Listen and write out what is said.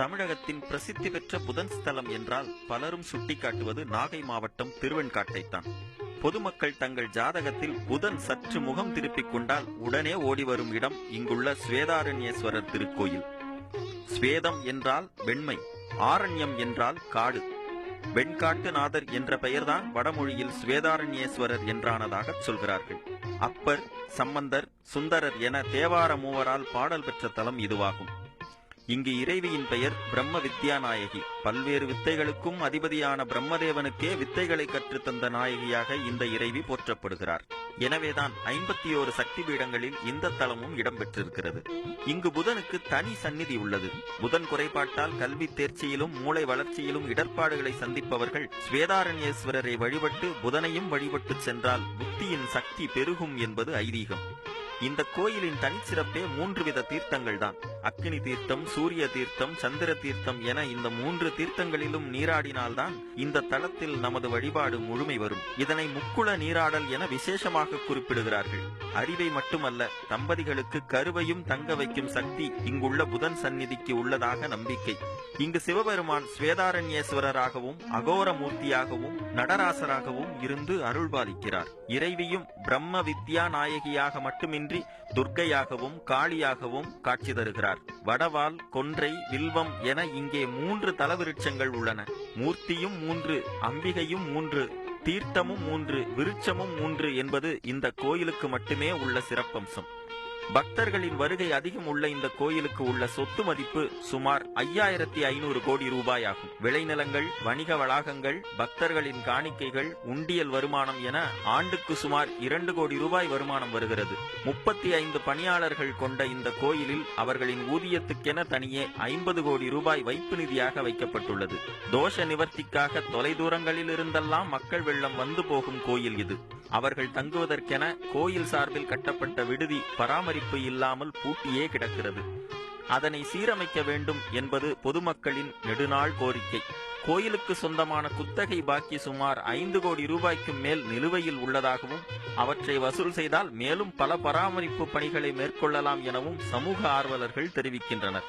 தமிழகத்தின் பிரசித்தி பெற்ற புதன் ஸ்தலம் என்றால் பலரும் சுட்டிக்காட்டுவது நாகை மாவட்டம் திருவெண்காட்டைத்தான். பொதுமக்கள் தங்கள் ஜாதகத்தில் புதன் சற்று முகம் திருப்பிக் கொண்டால் உடனே ஓடிவரும் இடம் இங்குள்ள ஸ்வேதாரண்யேஸ்வரர் திருக்கோயில். ஸ்வேதம் என்றால் வெண்மை, ஆரண்யம் என்றால் காடு. வெண்காட்டுநாதர் என்ற பெயர்தான் வடமொழியில் ஸ்வேதாரண்யேஸ்வரர் என்றானதாக சொல்கிறார்கள். அப்பர், சம்பந்தர், சுந்தரர் என தேவார மூவரால் பாடல் பெற்ற தலம் இதுவாகும். இங்கு இறைவியின் பெயர் பிரம்ம வித்யாநாயகி. பல்வேறு வித்தைகளுக்கும் அதிபதியான பிரம்மதேவனுக்கே வித்தைகளை கற்றுத்தந்த நாயகியாக இந்த இறைவி போற்றப்படுகிறார். எனவேதான் 51 சக்தி பீடங்களில் இந்த தலமும் இடம்பெற்றிருக்கிறது. இங்கு புதனுக்கு தனி சந்நிதி உள்ளது. புதன் குறைபாட்டால் கல்வி தேர்ச்சியிலும் மூளை வளர்ச்சியிலும் இடர்பாடுகளை சந்திப்பவர்கள் ஸ்வேதாரண்யேஸ்வரரை வழிபட்டு புதனையும் வழிபட்டு சென்றால் புத்தியின் சக்தி பெருகும் என்பது ஐதீகம். இந்த கோயிலின் தனிச்சிறப்பே 3 வித தீர்த்தங்கள் தான். அக்னி தீர்த்தம், சூரிய தீர்த்தம், சந்திர தீர்த்தம் என இந்த 3 தீர்த்தங்களிலும் நீராடினால்தான் இந்த தலத்தில் நமது வழிபாடு முழுமை வரும். இதனை முக்குள நீராடல் என விசேஷமாக குறிப்பிடுகிறார்கள். அறிவை மட்டுமல்ல, தம்பதிகளுக்கு கருவையும் தங்க வைக்கும் சக்தி இங்குள்ள புதன் சந்நிதிக்கு உள்ளதாக நம்பிக்கை. இங்கு சிவபெருமான் ஸ்வேதாரண்யேஸ்வரராகவும் அகோர மூர்த்தியாகவும் நடராசராகவும் இருந்து அருள்பாலிக்கிறார். இறைவியும் பிரம்ம வித்யா நாயகியாக மட்டுமின்றி துர்க்கையாகவும் காளியாகவும் காட்சி தருகிறார். வடவால், கொன்றை, வில்வம் என இங்கே 3 தலவிருட்சங்கள் உள்ளன. மூர்த்தியும் 3, அம்பிகையும் 3, தீர்த்தமும் 3, விருட்சமும் 3 என்பது இந்த கோயிலுக்கு மட்டுமே உள்ள சிறப்பம்சம். பக்தர்களின் வருகை அதிகம் உள்ள இந்த கோயிலுக்கு உள்ள சொத்து மதிப்பு சுமார் 5500 கோடி ரூபாய் ஆகும். விளைநிலங்கள், வணிக வளாகங்கள், பக்தர்களின் காணிக்கைகள், உண்டியல் வருமானம் என ஆண்டுக்கு சுமார் 2 கோடி ரூபாய் வருமானம் வருகிறது. 35 பணியாளர்கள் கொண்ட இந்த கோயிலில் அவர்களின் ஊதியத்துக்கென தனியே 50 கோடி ரூபாய் வைப்பு நிதியாக வைக்கப்பட்டுள்ளது. தோஷ நிவர்த்திக்காக தொலைதூரங்களில் இருந்தெல்லாம் மக்கள் வெள்ளம் வந்து போகும் கோயில் இது. அவர்கள் தங்குவதற்கென கோயில் சார்பில் கட்டப்பட்ட விடுதி பராமரிப்பு இல்லாமல் பூட்டியே கிடக்கிறது. அதனை சீரமைக்க வேண்டும் என்பது பொதுமக்களின் நெடுநாள் கோரிக்கை. கோயிலுக்கு சொந்தமான குத்தகை பாக்கி சுமார் 5 கோடி ரூபாய்க்கு மேல் நிலுவையில் உள்ளதாகவும் அவற்றை வசூல் செய்தால் மேலும் பல பராமரிப்பு பணிகளை மேற்கொள்ளலாம் எனவும் சமூக ஆர்வலர்கள் தெரிவிக்கின்றனர்.